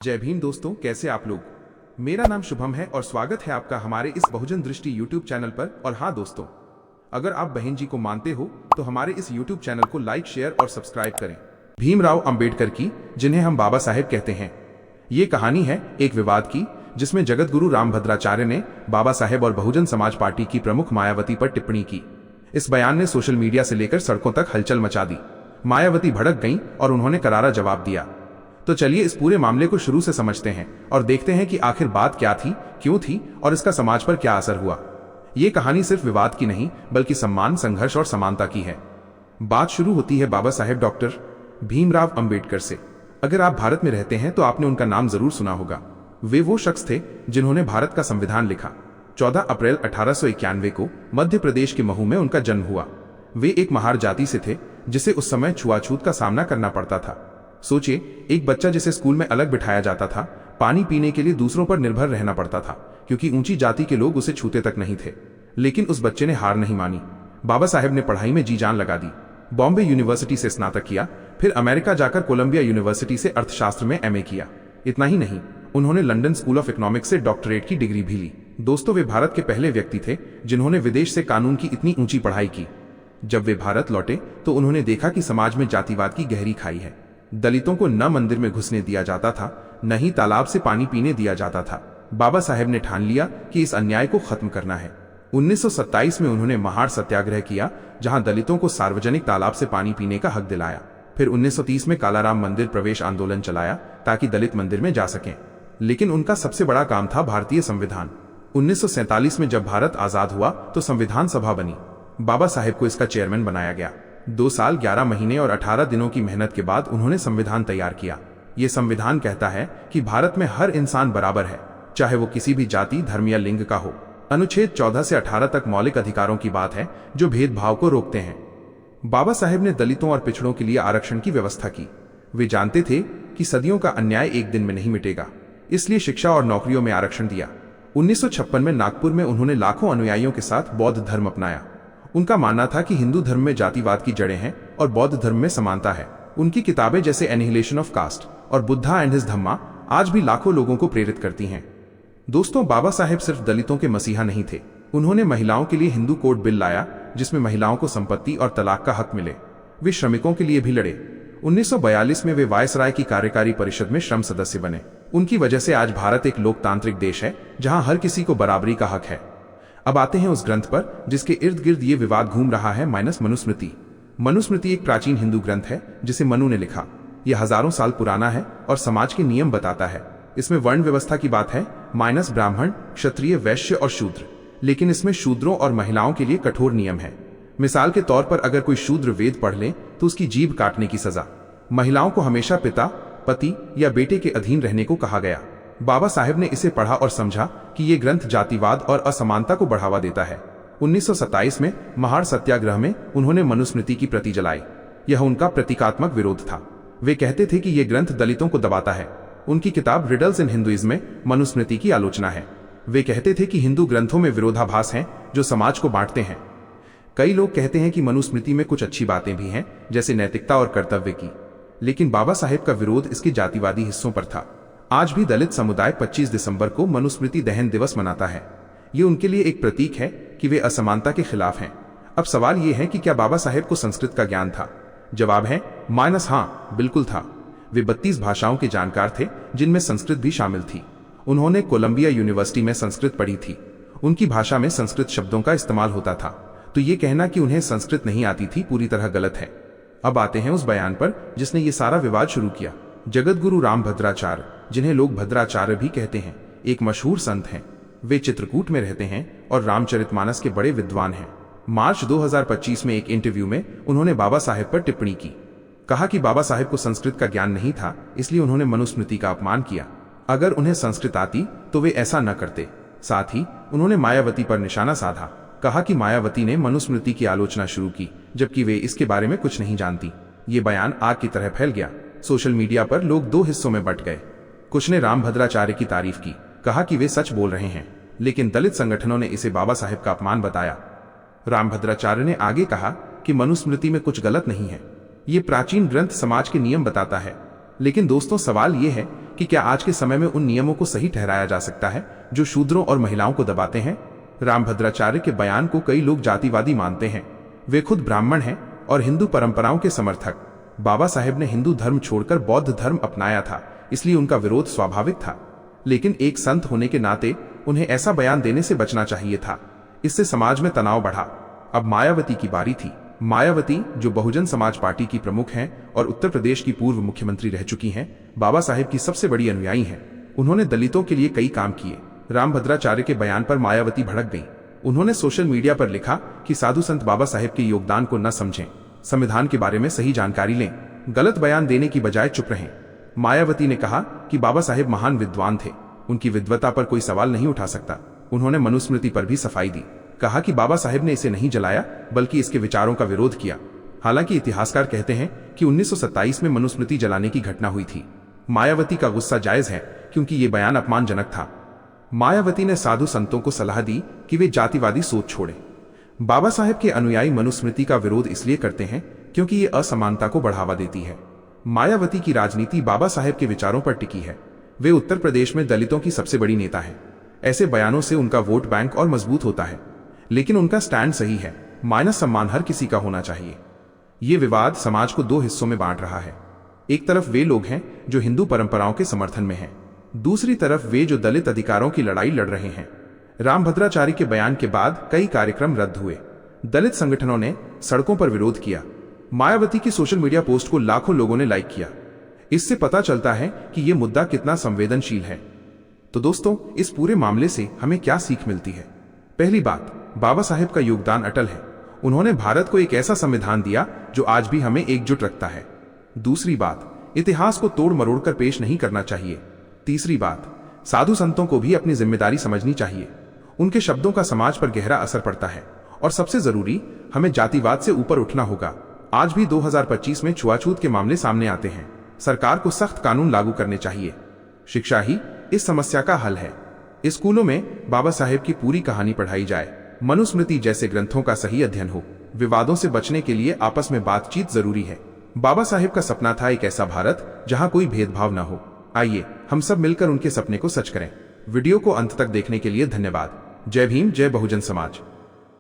जय भीम दोस्तों, कैसे आप लोग। मेरा नाम शुभम है और स्वागत है आपका हमारे इस बहुजन दृष्टि यूट्यूब चैनल पर। और हाँ दोस्तों, अगर आप बहन जी को मानते हो तो हमारे इस यूट्यूब चैनल को लाइक, शेयर और सब्सक्राइब करें। भीमराव अंबेडकर की, जिन्हें हम बाबा साहेब कहते हैं, ये कहानी है एक विवाद की, जिसमें जगत गुरु रामभद्राचार्य ने बाबा साहेब और बहुजन समाज पार्टी की प्रमुख मायावती पर टिप्पणी की। इस बयान ने सोशल मीडिया से लेकर सड़कों तक हलचल मचा दी। मायावती भड़क गईं और उन्होंने करारा जवाब दिया। तो चलिए इस पूरे मामले को शुरू से समझते हैं और देखते हैं कि आखिर बात क्या थी, क्यों थी और इसका समाज पर क्या असर हुआ। ये कहानी सिर्फ विवाद की नहीं, बल्कि सम्मान, संघर्ष और समानता की है। बात शुरू होती है बाबा साहेब डॉक्टर भीमराव अंबेडकर से। अगर आप भारत में रहते हैं तो आपने उनका नाम जरूर सुना होगा। वे वो शख्स थे जिन्होंने भारत का संविधान लिखा। 14 अप्रैल 1891 को मध्य प्रदेश के महू में उनका जन्म हुआ। वे एक महार जाति से थे जिसे उस समय छुआछूत का सामना करना पड़ता था। सोचिए, एक बच्चा जिसे स्कूल में अलग बिठाया जाता था, पानी पीने के लिए दूसरों पर निर्भर रहना पड़ता था, क्योंकि ऊंची जाति के लोग उसे छूते तक नहीं थे। लेकिन उस बच्चे ने हार नहीं मानी। बाबा साहेब ने पढ़ाई में जी जान लगा दी। बॉम्बे यूनिवर्सिटी से स्नातक किया, फिर अमेरिका जाकर कोलंबिया यूनिवर्सिटी से अर्थशास्त्र में एमए किया। इतना ही नहीं, उन्होंने लंदन स्कूल ऑफ इकोनॉमिक्स से डॉक्टरेट की डिग्री भी ली। दोस्तों, वे भारत के पहले व्यक्ति थे जिन्होंने विदेश से कानून की इतनी ऊंची पढ़ाई की। जब वे भारत लौटे तो उन्होंने देखा कि समाज में जातिवाद की गहरी खाई है। दलितों को न मंदिर में घुसने दिया जाता था, न ही तालाब से पानी पीने दिया जाता था। बाबा साहेब ने ठान लिया कि इस अन्याय को खत्म करना है। 1927 में उन्होंने महार सत्याग्रह किया, जहां दलितों को सार्वजनिक तालाब से पानी पीने का हक दिलाया। फिर 1930 में कालाराम मंदिर प्रवेश आंदोलन चलाया ताकि दलित मंदिर में जा सकें। लेकिन उनका सबसे बड़ा काम था भारतीय संविधान। 1947 में जब भारत आजाद हुआ तो संविधान सभा बनी। बाबा साहेब को इसका चेयरमैन बनाया गया। 2 साल 11 महीने और 18 दिनों की मेहनत के बाद उन्होंने संविधान तैयार किया। ये संविधान कहता है कि भारत में हर इंसान बराबर है, चाहे वो किसी भी जाति, धर्म या लिंग का हो। अनुच्छेद 14 से 18 तक मौलिक अधिकारों की बात है जो भेदभाव को रोकते हैं। बाबा साहेब ने दलितों और पिछड़ों के लिए आरक्षण की व्यवस्था की। वे जानते थे कि सदियों का अन्याय एक दिन में नहीं मिटेगा, इसलिए शिक्षा और नौकरियों में आरक्षण दिया। 1956 में नागपुर में उन्होंने लाखों अनुयायियों के साथ बौद्ध धर्म अपनाया। उनका मानना था कि हिंदू धर्म में जातिवाद की जड़ें हैं और बौद्ध धर्म में समानता है। उनकी किताबें जैसे एनिहिलेशन ऑफ कास्ट और बुद्धा एंड हिज धम्मा आज भी लाखों लोगों को प्रेरित करती हैं। दोस्तों, बाबा साहेब सिर्फ दलितों के मसीहा नहीं थे। उन्होंने महिलाओं के लिए हिंदू कोड बिल लाया, जिसमें महिलाओं को संपत्ति और तलाक का हक मिले। वे श्रमिकों के लिए भी लड़े। 1942 में वे वायसराय की कार्यकारी परिषद में श्रम सदस्य बने। उनकी वजह से आज भारत एक लोकतांत्रिक देश है, जहां हर किसी को बराबरी का हक है। अब आते हैं उस ग्रंथ पर जिसके इर्द गिर्द ये विवाद घूम रहा है, मनुस्मृति। मनुस्मृति एक प्राचीन हिंदू ग्रंथ है जिसे मनु ने लिखा। यह हजारों साल पुराना है और समाज के नियम बताता है। इसमें वर्ण व्यवस्था की बात है, ब्राह्मण, क्षत्रिय, वैश्य और शूद्र। लेकिन इसमें शूद्रों और महिलाओं के लिए कठोर नियम है। मिसाल के तौर पर अगर कोई शूद्र वेद पढ़ ले तो उसकी जीभ काटने की सजा। महिलाओं को हमेशा पिता, पति या बेटे के अधीन रहने को कहा गया। बाबा साहेब ने इसे पढ़ा और समझा कि ये ग्रंथ जातिवाद और असमानता को बढ़ावा देता है। 1927 में महार सत्याग्रह में उन्होंने मनुस्मृति की प्रति जलाई। यह उनका प्रतीकात्मक विरोध था। वे कहते थे कि यह ग्रंथ दलितों को दबाता है। उनकी किताब रिडल्स इन हिंदुइज्म में मनुस्मृति की आलोचना है। वे कहते थे कि हिंदू ग्रंथों में विरोधाभास हैं जो समाज को बांटते हैं। कई लोग कहते हैं कि मनुस्मृति में कुछ अच्छी बातें भी हैं, जैसे नैतिकता और कर्तव्य की। लेकिन बाबा साहेब का विरोध इसके जातिवादी हिस्सों पर था। आज भी दलित समुदाय 25 दिसंबर को मनुस्मृति दहन दिवस मनाता है। ये उनके लिए एक प्रतीक है कि वे असमानता के खिलाफ हैं। अब सवाल ये है कि क्या बाबा साहेब को संस्कृत का ज्ञान था? जवाब है हाँ, बिल्कुल था। वे 32 भाषाओं के जानकार थे, जिनमें संस्कृत भी शामिल थी। उन्होंने कोलंबिया यूनिवर्सिटी में संस्कृत पढ़ी थी। उनकी भाषा में संस्कृत शब्दों का इस्तेमाल होता था। तो ये कहना कि उन्हें संस्कृत नहीं आती थी पूरी तरह गलत है। अब आते हैं उस बयान पर जिसने ये सारा विवाद शुरू किया। जगत गुरु रामभद्राचार्य, जिन्हें लोग भद्राचार्य भी कहते हैं, एक मशहूर संत हैं। वे चित्रकूट में रहते हैं और रामचरितमानस के बड़े विद्वान हैं। मार्च 2025 में एक इंटरव्यू में उन्होंने बाबा साहेब पर टिप्पणी की। कहा कि बाबा साहेब को संस्कृत का ज्ञान नहीं था, इसलिए उन्होंने मनुस्मृति का अपमान किया। अगर उन्हें संस्कृत आती तो वे ऐसा न करते। साथ ही उन्होंने मायावती पर निशाना साधा। कहा कि मायावती ने मनुस्मृति की आलोचना शुरू की, जबकि वे इसके बारे में कुछ नहीं जानती। ये बयान आग की तरह फैल गया। सोशल मीडिया पर लोग 2 हिस्सों में बंट गए। कुछ ने रामभद्राचार्य की तारीफ की, कहा कि वे सच बोल रहे हैं, लेकिन दलित संगठनों ने इसे बाबा साहेब का अपमान बताया। रामभद्राचार्य ने आगे कहा कि मनुस्मृति में कुछ गलत नहीं है। ये प्राचीन ग्रंथ समाज के नियम बताता है। लेकिन दोस्तों, सवाल ये है कि क्या आज के समय में उन नियमों को सही ठहराया जा सकता है जो शूद्रों और महिलाओं को दबाते हैं। रामभद्राचार्य के बयान को कई लोग जातिवादी मानते हैं। वे खुद ब्राह्मण हैं और हिंदू परंपराओं के समर्थक। बाबा साहेब ने हिंदू धर्म छोड़कर बौद्ध धर्म अपनाया था, इसलिए उनका विरोध स्वाभाविक था। लेकिन एक संत होने के नाते उन्हें ऐसा बयान देने से बचना चाहिए था। इससे समाज में तनाव बढ़ा। अब मायावती की बारी थी। मायावती, जो बहुजन समाज पार्टी की प्रमुख हैं और उत्तर प्रदेश की पूर्व मुख्यमंत्री रह चुकी हैं, बाबा साहेब की सबसे बड़ी अनुयायी हैं। उन्होंने दलितों के लिए कई काम किए। रामभद्राचार्य के बयान पर मायावती भड़क गई। उन्होंने सोशल मीडिया पर लिखा कि साधु संत बाबा साहेब के योगदान को न समझें, संविधान के बारे में सही जानकारी लें, गलत बयान देने की बजाय चुप रहें। मायावती ने कहा कि बाबा साहेब महान विद्वान थे, उनकी विद्वता पर कोई सवाल नहीं उठा सकता। उन्होंने मनुस्मृति पर भी सफाई दी, कहा कि बाबा साहेब ने इसे नहीं जलाया बल्कि इसके विचारों का विरोध किया। हालांकि इतिहासकार कहते हैं कि 1927 में मनुस्मृति जलाने की घटना हुई थी। मायावती का गुस्सा जायज है क्योंकि ये बयान अपमानजनक था। मायावती ने साधु संतों को सलाह दी कि वे जातिवादी सोच छोड़ें। बाबा साहेब के अनुयायी मनुस्मृति का विरोध इसलिए करते हैं क्योंकि ये असमानता को बढ़ावा देती है। मायावती की राजनीति बाबा साहेब के विचारों पर टिकी है। वे उत्तर प्रदेश में दलितों की सबसे बड़ी नेता है। ऐसे बयानों से उनका वोट बैंक और मजबूत होता है। लेकिन उनका स्टैंड सही है, मानव सम्मान हर किसी का होना चाहिए। ये विवाद समाज को दो हिस्सों में बांट रहा है। एक तरफ वे लोग हैं जो हिंदू परंपराओं के समर्थन में हैं, दूसरी तरफ वे जो दलित अधिकारों की लड़ाई लड़ रहे हैं। रामभद्राचार्य के बयान के बाद कई कार्यक्रम रद्द हुए। दलित संगठनों ने सड़कों पर विरोध किया। मायावती की सोशल मीडिया पोस्ट को लाखों लोगों ने लाइक किया। इससे पता चलता है कि यह मुद्दा कितना संवेदनशील है। तो दोस्तों, इस पूरे मामले से हमें क्या सीख मिलती है? पहली बात, बाबा साहेब का योगदान अटल है। उन्होंने भारत को एक ऐसा संविधान दिया जो आज भी हमें एकजुट रखता है। दूसरी बात, इतिहास को तोड़ मरोड़ कर पेश नहीं करना चाहिए। तीसरी बात, साधु संतों को भी अपनी जिम्मेदारी समझनी चाहिए। उनके शब्दों का समाज पर गहरा असर पड़ता है। और सबसे जरूरी, हमें जातिवाद से ऊपर उठना होगा। आज भी 2025 में छुआछूत के मामले सामने आते हैं। सरकार को सख्त कानून लागू करने चाहिए। शिक्षा ही इस समस्या का हल है। स्कूलों में बाबा साहेब की पूरी कहानी पढ़ाई जाए, मनुस्मृति जैसे ग्रंथों का सही अध्ययन हो। विवादों से बचने के लिए आपस में बातचीत जरूरी है। बाबा साहेब का सपना था एक ऐसा भारत जहां कोई भेदभाव न हो। आइए हम सब मिलकर उनके सपने को सच करें। वीडियो को अंत तक देखने के लिए धन्यवाद। जय भीम, जय बहुजन समाज।